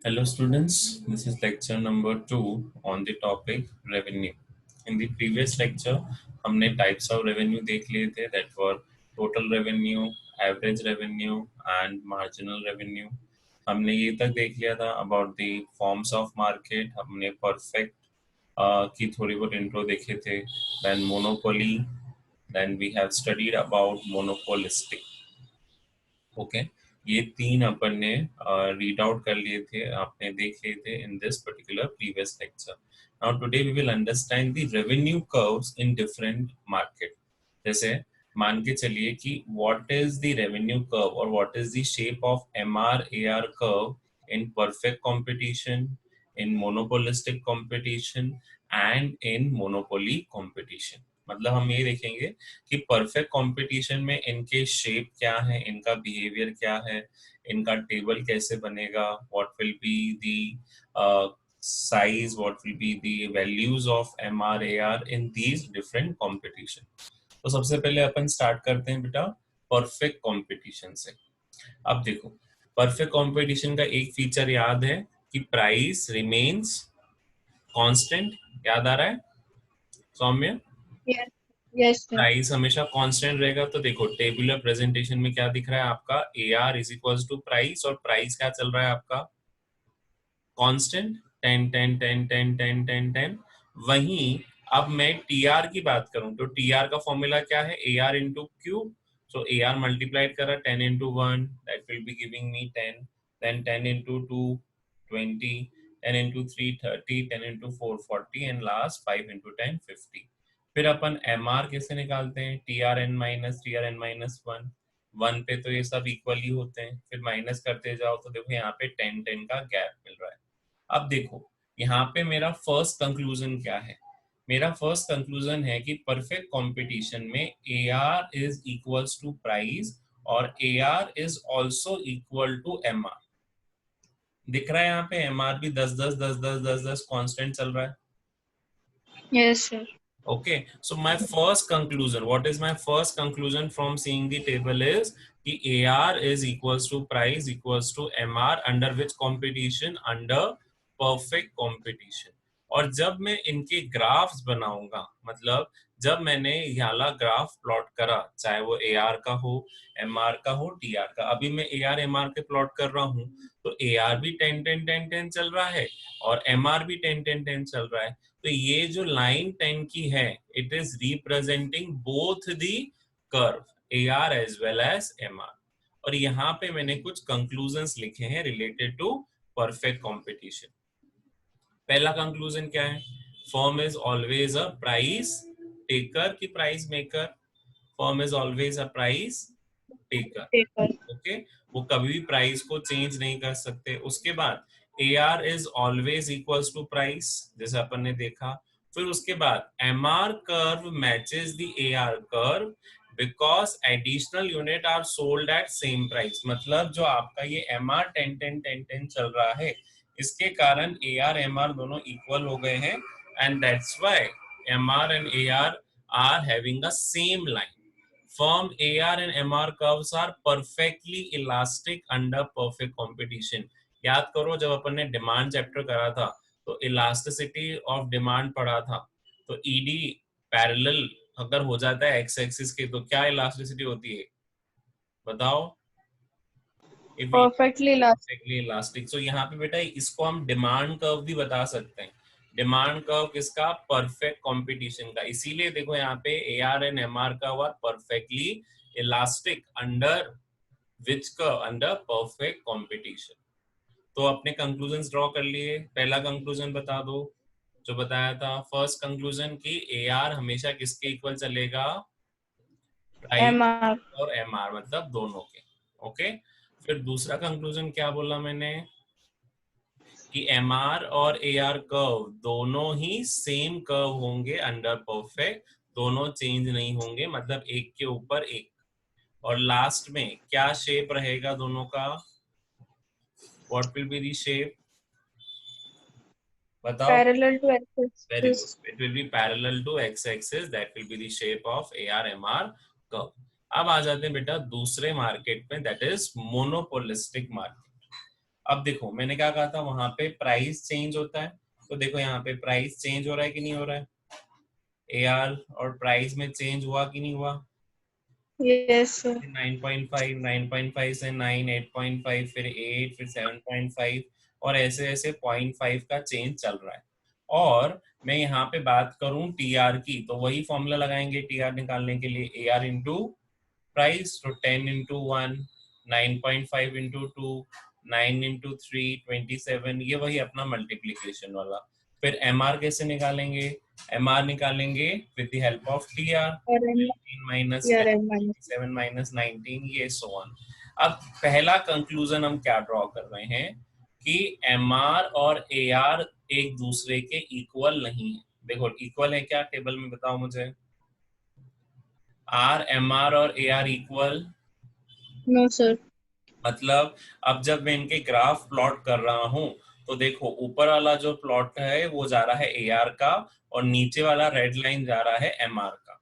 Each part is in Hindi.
Hello students, this is lecture number 2 on the topic revenue. In the previous lecture, हमने types of revenue देख लिए थे that were total revenue, average revenue and marginal revenue. हमने ये तक देख लिया था about the forms of market. हमने perfect की थोड़ी बहुत intro देखे थे. Then monopoly. Then we have studied about monopolistic. Okay ये तीन अपन ने रीड आउट कर लिए थे, आपने देख लिए थे in this particular previous lecture. Now today we will understand the revenue curves in different market. जैसे मान के चलिए कि what is the revenue curve और what is the shape of MR AR curve in perfect competition, in monopolistic competition and in monopoly competition. मतलब हम ये देखेंगे कि परफेक्ट कंपटीशन में इनके शेप क्या है, इनका बिहेवियर क्या है, इनका टेबल कैसे बनेगा, what will be the size, what will be the values of MRAR in these different competition. तो सबसे पहले अपन स्टार्ट करते हैं बेटा परफेक्ट कंपटीशन से. अब देखो परफेक्ट कंपटीशन का एक फीचर याद है कि प्राइस रिमेन्स कांस्टेंट. याद आ रहा है सौम्य? Yes, yes, sir. प्राइस हमेशा कांस्टेंट रहेगा. तो देखो टेबुलर प्रेजेंटेशन में क्या दिख रहा है आपका, AR is equals to price और प्राइस क्या चल रहा है आपका कांस्टेंट 10 10 10 10 10 10 10. वहीं अब मैं TR की बात करूं तो TR का फॉर्मूला क्या है, AR into Q. So AR multiplied करा 10 into 1 that will be giving me 10, then 10 into 2 20, 10 into 3 30, 10 into 4 40 and last 5 into 10 50. फिर अपन MR कैसे निकालते हैं, TRN माइनस TRN माइनस 1. 1 पे तो ये सब इक्वल ही होते हैं, फिर माइनस करते जाओ तो देखो यहाँ पे 10 10 का गैप मिल रहा है. अब देखो यहाँ पे मेरा फर्स्ट कंक्लूजन क्या है, मेरा फर्स्ट कंक्लूजन है कि परफेक्ट कंपटीशन में AR is equals to price और AR is also equal to MR. दिख रहा है यहाँ पे MR भी 10 10 10 10 10 10 कांस्टेंट चल रहा है. Yes, sir. Okay, so my first conclusion, what is my first conclusion from seeing the table is कि AR is equals to price equals to MR under which competition, under perfect competition. और जब मैं इनके ग्राफ्स बनाऊंगा, मतलब जब मैंने यहाँ ग्राफ प्लॉट करा, चाहे वो AR का हो, MR का हो, TR का, अभी मैं AR MR के प्लॉट कर रहा हूँ तो AR भी 10 10 10 10 चल रहा है और MR भी 10 10 10 चल रहा है. तो ये जो लाइन 10 की है it is representing both the curve AR as well as MR. और यहाँ पे मैंने कुछ कंक्लूजन्स लिखे हैं रिलेटेड टू परफेक्ट कंपटीशन. पहला कंक्लूजन क्या है, firm is always a price taker की price maker. Firm is always a price taker. Paper. Okay, वो कभी भी प्राइस को चेंज नहीं कर सकते. उसके बाद AR is always equals to price, जैसे अपन ने देखा. फिर उसके बाद MR curve matches the AR curve because additional unit are sold at same price. मतलब जो आपका ये MR 10 10 10 10 चल रहा है इसके कारण AR MR दोनों इक्वल हो गए हैं and that's why MR and AR are having the same line. Firm AR and MR curves are perfectly elastic under perfect competition. याद करो जब अपन ने डिमांड चैप्टर करा था तो इलास्टिसिटी ऑफ डिमांड पढ़ा था. तो ED पैरेलल अगर हो जाता है एक्स एक्सिस के तो क्या इलास्टिसिटी होती है बताओ. Perfectly last. Perfectly elastic. So यहाँ पे बेटा इसको हम डिमांड कर्व भी बता सकते हैं. डिमांड कर्व किसका, परफेक्ट कंपटीशन का. इसीलिए देखो यहाँ पे AR एंड MR का हुआ perfectly elastic under which curve, under perfect competition. तो अपने कंक्लूजन ड्रॉ कर लिए. पहला कंक्लूजन बता दो जो बताया था. फर्स्ट कंक्लूजन की AR हमेशा किसके इक्वल चलेगा, प्राइस MR. और MR मतलब दोनों के. ओके, फिर दूसरा कंक्लूजन क्या बोला मैंने कि MR और AR कर्व दोनों ही सेम कर्व होंगे अंडर परफेक्ट, दोनों चेंज नहीं होंगे, मतलब एक के ऊपर एक. और लास्ट में क्या शेप रहेगा दोनों का, what will be the shape बताओ. Parallel to very axis. Good, it will be parallel to X axis, that will be the shape of AR MR curve. अब आ जाते हैं बेटा दूसरे मार्केट में, दैट इज मोनोपोलिस्टिक मार्केट. अब देखो मैंने क्या कहा था, वहां पे प्राइस चेंज होता है, तो देखो यहाँ पे प्राइस चेंज हो रहा है कि नहीं हो रहा है, एआर और प्राइस में चेंज हुआ कि नहीं हुआ। Yes, sir. 9.5, 9.5 से 9, 8.5, फिर 8, फिर 7.5, और ऐसे ऐसे 0.5 का चेंज चल रहा है। और मैं यहाँ पे बात करूं टीआर की, तो वही फॉर्मूला लगाएंगे टीआर निकालने के लिए, ए आर इंटू प्राइस, तो 10 इंटू 1, 9.5 इंटू 2, 9 इंटू 3, 27, ये वही अपना मल्टीप्लीकेशन वाला। फिर एम आर कैसे निकालेंगे, एम आर निकालेंगे with the help of T R, RM, 15 minus yeah, 10, RM minus. 7 minus 19, ये सो ऑन। अब पहला कंक्लूजन हम क्या ड्रॉ कर रहे हैं कि एम आर और ए आर एक दूसरे के इक्वल नहीं है। देखो इक्वल है क्या, टेबल में बताओ मुझे, आर एम आर और A R equal, No, sir. मतलब अब जब मैं इनके ग्राफ प्लॉट कर रहा हूं, तो देखो ऊपर वाला जो प्लॉट है वो जा रहा है ए आर का, और नीचे वाला रेड लाइन जा रहा है एम आर का।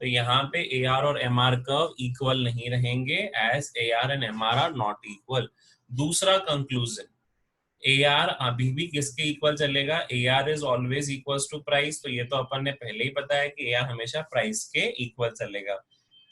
तो यहाँ पे ए आर और एम आर कर्व इक्वल नहीं रहेंगे, as A R and M R not equal. दूसरा कंक्लूजन, ए आर अभी भी किसके इक्वल चलेगा, A R is always equal to price, तो ये तो अपन ने पहले ही पता है कि ए आर हमेशा प्राइस के इक्वल चलेगा।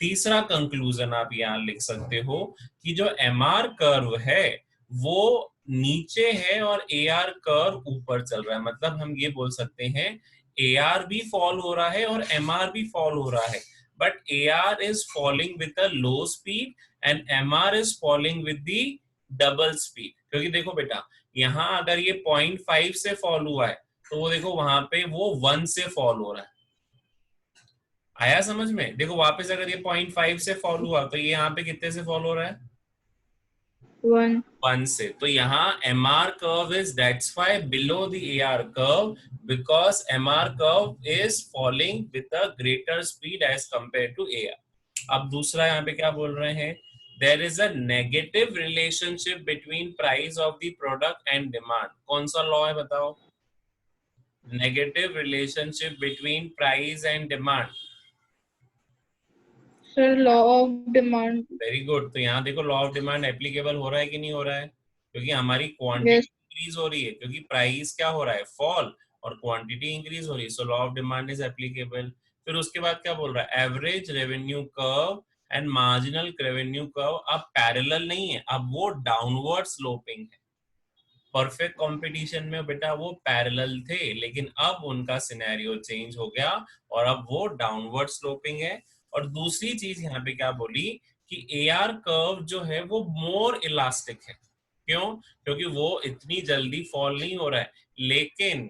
तीसरा कंक्लूजन आप यहाँ लिख सकते हो कि जो एम आर कर्व है वो नीचे है और ए आर कर्व ऊपर चल रहा है, मतलब हम ये बोल सकते हैं ए आर भी फॉल हो रहा है और एम आर भी फॉल हो रहा है, but A R is falling with a low speed and M R is falling with the double speed. क्योंकि देखो बेटा, यहाँ अगर ये 0.5 से फॉल हुआ है, तो वो देखो वहां पे वो 1 से फॉल हो रहा है। आया समझ में, देखो वापस अगर ये 0.5 से फॉल हुआ, तो ये यहाँ पे कितने से फॉल हो रहा है, 1. 1 से। तो यहाँ M R curve is that's why below the A R curve, because M R curve is falling with a greater speed as compare to A R. अब दूसरा यहाँ पे क्या बोल रहे हैं, there is a negative relationship between price of the product and demand. कौन सा लॉ है बताओ, negative relationship between price and demand. Sir, law of demand. Very good, तो यहाँ देखो लॉ ऑफ डिमांड एप्लीकेबल हो रहा है कि नहीं हो रहा है, क्योंकि हमारी क्वांटिटी Yes. इंक्रीज हो रही है, क्योंकि प्राइस क्या हो रहा है, फॉल, और क्वांटिटी इंक्रीज हो रही है, so law of demand is applicable. फिर उसके बाद क्या बोल रहा है, average revenue curve and marginal revenue curve अब पैरेलल नहीं है, अब वो डाउनवर्ड स्लोपिंग है। परफेक्ट कंपटीशन में बेटा वो पैरेलल थे, लेकिन अब उनका सिनेरियो चेंज हो गया और अब वो डाउनवर्ड स्लोपिंग है। और दूसरी चीज यहाँ पे क्या बोली कि ए आर कर्व जो है वो मोर इलास्टिक है। क्यों, क्योंकि वो इतनी जल्दी फॉल नहीं हो रहा है, लेकिन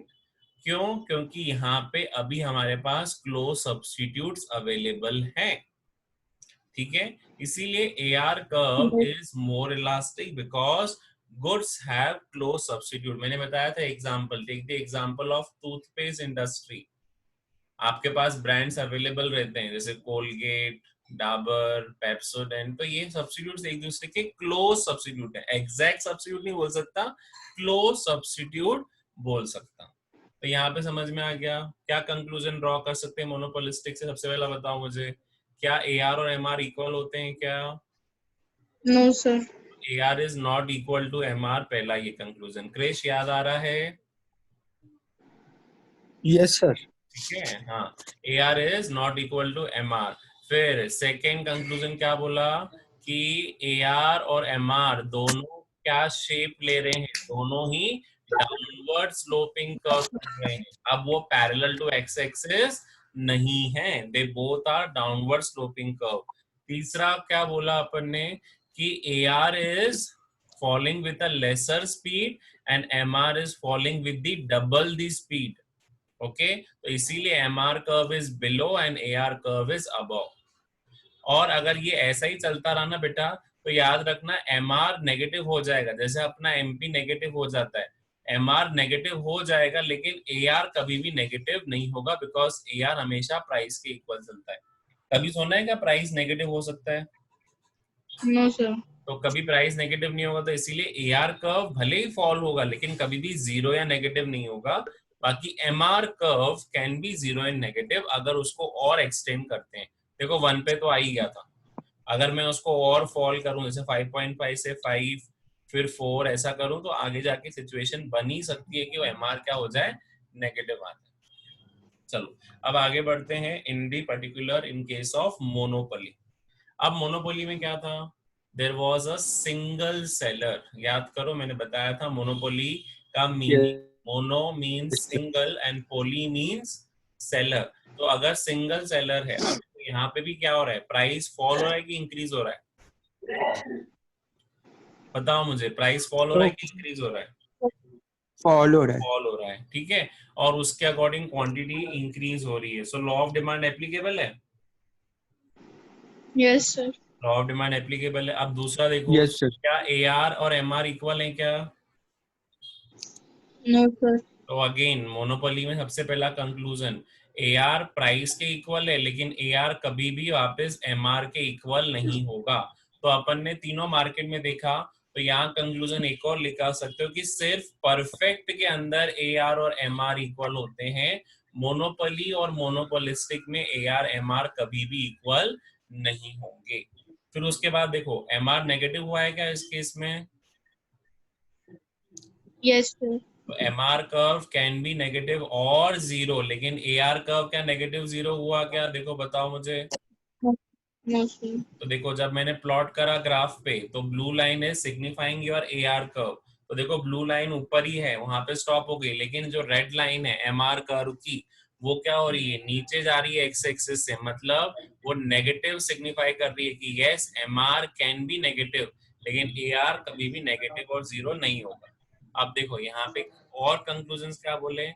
क्यों, क्योंकि यहाँ पे अभी हमारे पास क्लोज सब्स्टिट्यूट्स अवेलेबल हैं। ठीक है, इसीलिए A R curve Yes. Is more elastic because goods have close substitute. मैंने बताया था example, take the example of toothpaste industry. आपके पास ब्रांड्स अवेलेबल रहते हैं जैसे कोलगेट, डाबर, पेप्सोडेंट, तो ये सब्स्टिट्यूट्स एक दूसरे के क्लोज सब्स्टिट्यूट है, एग्जैक्ट सब्स्टिट्यूट नहीं बोल सकता, क्लोज सब्स्टिट्यूट बोल सकता। तो यहाँ पे समझ में आ गया, क्या कंक्लूजन ड्रॉ कर सकते हैं मोनोपोलिस्टिक से। सबसे पहला बताओ मुझे, क्या ए आर और एम आर इक्वल होते हैं क्या, No, sir. A R is not equal to M R, पहला ये कंक्लूजन। क्रेश याद आ रहा है, यस सर। ठीक है, हाँ, A R is not equal to M R. फिर सेकेंड कंक्लूजन क्या बोला कि ए आर और एम आर दोनों क्या शेप ले रहे हैं, दोनों ही डाउनवर्ड स्लोपिंग कर्व बन रहे हैं। अब वो पैरेलल टू एक्स एक्सिस नहीं है, they both are downward sloping curve. तीसरा क्या बोला अपन ने कि A R is falling with a lesser speed and M R is falling with the double the speed. Okay, तो इसीलिए M R curve is below and A R curve is above. और अगर ये ऐसा ही चलता रहा ना बेटा, तो याद रखना एम आर नेगेटिव हो जाएगा, जैसे अपना एमपी नेगेटिव हो जाता है, एम आर नेगेटिव हो जाएगा, लेकिन ए आर कभी भी नेगेटिव नहीं होगा, बिकॉज ए आर हमेशा प्राइस के इक्वल चलता है। कभी सुना है क्या प्राइस नेगेटिव हो सकता है, No, sir. तो कभी प्राइस नेगेटिव नहीं होगा, तो इसीलिए ए आर कर्व भले ही फॉल होगा लेकिन कभी भी जीरो या नेगेटिव नहीं होगा। बाकी M R curve can be zero and negative अगर उसको और एक्सटेंड करते हैं। देखो 1 पे तो आ ही गया था, अगर मैं उसको और फॉल करूं जैसे 5.5 से 5, फिर 4 ऐसा करूं तो आगे जाके सिचुएशन बन ही सकती है कि वो एमआर क्या हो जाए, नेगेटिव आ जाए। चलो अब आगे बढ़ते हैं। In the particular in case of monopoly, अब मोनोपोली में क्या था, there was a single seller. याद करो मैंने बताया था मोनोपोली का meaning, Yes, mono means sir. Single and poly means seller. तो अगर सिंगल सेलर है, अब तो यहाँ पे भी क्या हो रहा है, प्राइस फॉल हो रहा है कि इंक्रीज हो रहा है, बताओ मुझे, प्राइस फॉल हो रहा है तो कि इंक्रीज हो रहा है, फॉलो है। फॉल हो रहा है, ठीक है। और उसके अकॉर्डिंग क्वांटिटी इंक्रीज हो रही है, so law of demand applicable है, Yes, sir. Law of demand applicable है। अब दूसरा देखो, यस सर। क्या ए आर और एम आर इक्वल है क्या, No, sir. तो अगेन मोनोपोली में सबसे पहला कंक्लूजन, ए आर प्राइस के इक्वल है लेकिन ए आर कभी भी वापस एम आर के इक्वल नहीं होगा। तो अपन ने तीनों मार्केट में देखा, तो यहाँ कंक्लूजन एक और लिखा सकते हो कि सिर्फ परफेक्ट के अंदर ए आर और एम आर इक्वल होते हैं, मोनोपोली और मोनोपोलिस्टिक में ए आर एम आर कभी भी इक्वल नहीं होंगे। फिर उसके बाद देखो एम आर नेगेटिव हुआ है क्या इस केस में, Yes, sir. तो M R curve can be negative और जीरो, लेकिन ए आर कर्व क्या नेगेटिव जीरो हुआ क्या, देखो बताओ मुझे। No, no, sir. तो देखो जब मैंने प्लॉट करा ग्राफ पे, तो ब्लू लाइन है signifying your A R curve, तो देखो ब्लू लाइन ऊपर ही है, वहां पे स्टॉप हो गई, लेकिन जो रेड लाइन है एम आर कर्व की, वो क्या हो रही है, नीचे जा रही है एक्स एक्सिस से, मतलब वो नेगेटिव सिग्निफाई कर रही है कि yes M R can be negative, लेकिन ए आर कभी भी नेगेटिव और जीरो नहीं होगा। अब देखो यहाँ पे और कंक्लूजन क्या बोले,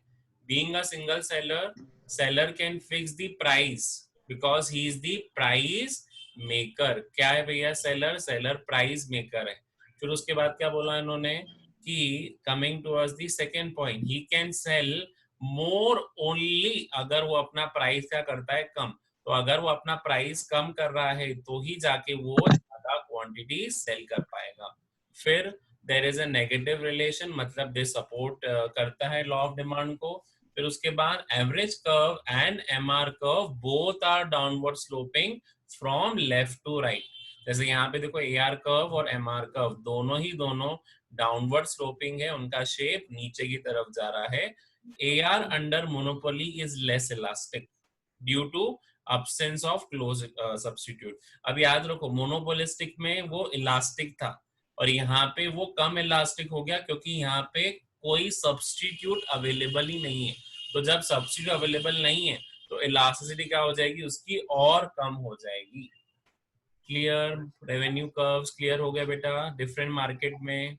being a single seller, seller can fix the price because he is the price maker. क्या है भैया, सेलर, सेलर प्राइस मेकर है। फिर उसके बाद क्या बोला इन्होंने कि coming towards the second point, he can sell more only, अगर वो अपना प्राइस क्या करता है, कम। तो अगर वो अपना प्राइस कम कर रहा है तो ही जाके वो ज्यादा क्वांटिटी सेल कर पाएगा। फिर there is a negative relation, मतलब दे सपोर्ट करता है लॉ ऑफ डिमांड को। फिर उसके बाद average curve and M R curve both are downward sloping from left to right. जैसे यहाँ पे देखो ए आर कर्व और एम आर कर्व दोनों डाउनवर्ड स्लोपिंग है, उनका शेप नीचे की तरफ जा रहा है। A R under monopoly is less elastic due to absence of close substitute। अब याद रखो मोनोपोलिस्टिक में वो इलास्टिक था और यहाँ पे वो कम इलास्टिक हो गया क्योंकि यहाँ पे कोई सब्सटीट्यूट अवेलेबल ही नहीं है। तो जब सब्सटीट्यूट अवेलेबल नहीं है तो इलास्टिसिटी क्या हो जाएगी, उसकी और कम हो जाएगी। क्लियर, रेवेन्यू कर्व्स क्लियर हो गया बेटा डिफरेंट मार्केट में।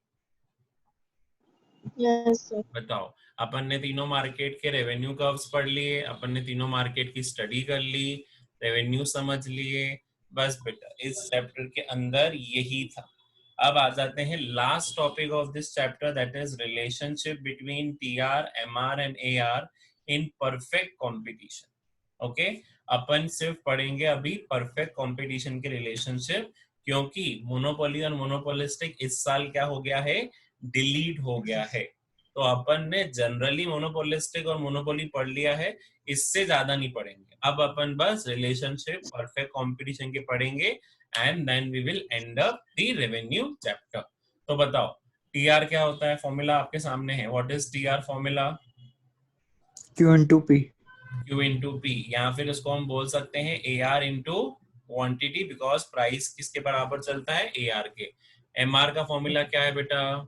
Yes, sir. बताओ, अपन ने तीनों मार्केट के रेवेन्यू कर्व्स पढ़ लिए, अपन ने तीनों मार्केट की स्टडी कर ली, रेवेन्यू समझ लिए, बस बेटा इस चैप्टर के अंदर यही था। अब आ जाते हैं last topic of this chapter, that is relationship between TR, MR and AR in perfect competition. Okay, अपन सिर्फ पढ़ेंगे अभी परफेक्ट कंपटीशन के रिलेशनशिप, क्योंकि मोनोपोली और मोनोपोलिस्टिक इस साल क्या हो गया है, डिलीट हो गया है। तो अपन ने जनरली मोनोपोलिस्टिक और मोनोपोली पढ़ लिया है, इससे ज्यादा नहीं पढ़ेंगे। अब अपन बस रिलेशनशिप परफेक्ट कंपटीशन के पढ़ेंगे and then we will end up the revenue chapter. तो बताओ टीआर क्या होता है, फॉर्मूला आपके सामने है, what is TR formula, Q into P. Q into P, या फिर इसको हम बोल सकते हैं A R into quantity, because price किसके बराबर चलता है, ए आर के। एम आर का फॉर्मूला क्या है बेटा,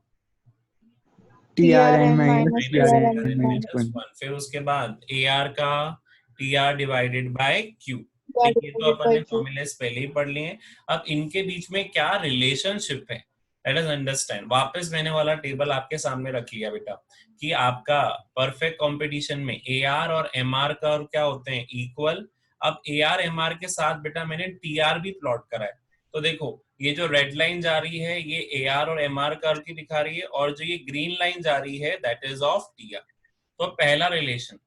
TRN TRN minus minus TRN TRN minus minus 1। One. फिर उसके बाद ए आर का T R divided by Q. ठीक, ये तो divided अपन by ने Q. फॉर्मूले पहले ही पढ़ लिए हैं। अब इनके बीच में क्या रिलेशनशिप है, लेट अस अंडरस्टैंड। वापस मैंने वाला टेबल आपके सामने रख लिया बेटा कि आपका परफेक्ट कंपटीशन में ए आर और एम आर का और क्या होते हैं, इक्वल। अब ए आर एम आर के साथ बेटा मैंने टी आर भी प्लॉट करा है। तो देखो ये जो रेड लाइन जा रही है ये ए आर और एम आर कर्व की दिखा रही है, और जो ये ग्रीन लाइन जा रही है that is of T R. तो पहला relation,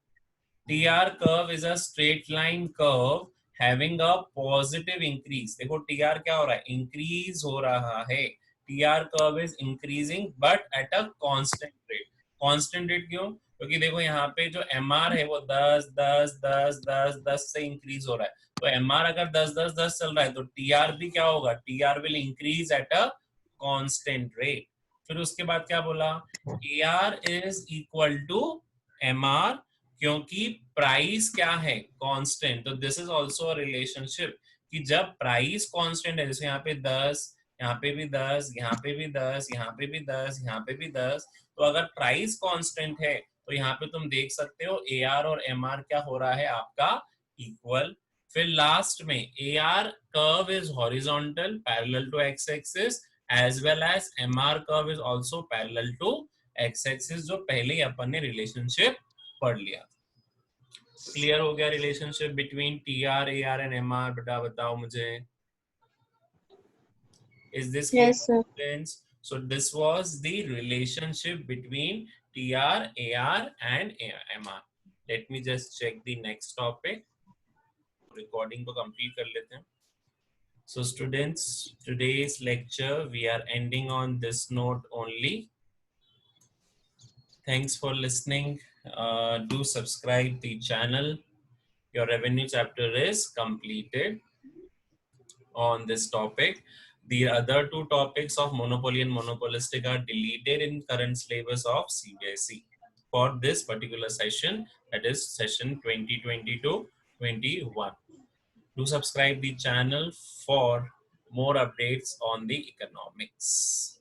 TR curve is a straight line curve having a positive increase। देखो TR क्या हो रहा है, इंक्रीज हो रहा है। TR curve is increasing but at a constant rate। constant rate क्यों, क्योंकि देखो यहाँ पे जो MR है वो 10 10 10 10 10 से इंक्रीज हो रहा है। तो MR अगर 10 10 10 चल रहा है तो TR भी क्या होगा, TR will increase at a constant rate। फिर उसके बाद क्या बोला, AR is equal to MR, क्योंकि प्राइस क्या है, कांस्टेंट। तो this is also a relationship कि जब प्राइस कांस्टेंट है, जैसे यहाँ पे 10, यहाँ पे भी 10, यहाँ पे भी 10, यहाँ पे भी 10, यहाँ पे भी 10, तो अगर प्राइस कांस्टेंट है तो यहाँ पे तुम देख सकते हो AR और MR क्या हो रहा है आपका, इक्वल। फिर लास्ट में AR curve is horizontal parallel to x-axis as well as MR curve is also parallel to x-axis, जो पहले ही अपन ने रिलेशनशिप पढ़ लिया। क्लियर हो गया relationship between TR, AR and MR? बेटा बताओ मुझे, is this clear, Yes, sir. students? So this was the relationship between TR, AR and MR. Let me just check the next topic. Recording को complete कर लेते हैं. So students, today's lecture we are ending on this note only. Thanks for listening. Do subscribe the channel. Your revenue chapter is completed on this topic. The other two topics of monopoly and monopolistic are deleted in current syllabus of CBSE for this particular session, that is session 2022-21. Do subscribe the channel for more updates on the economics.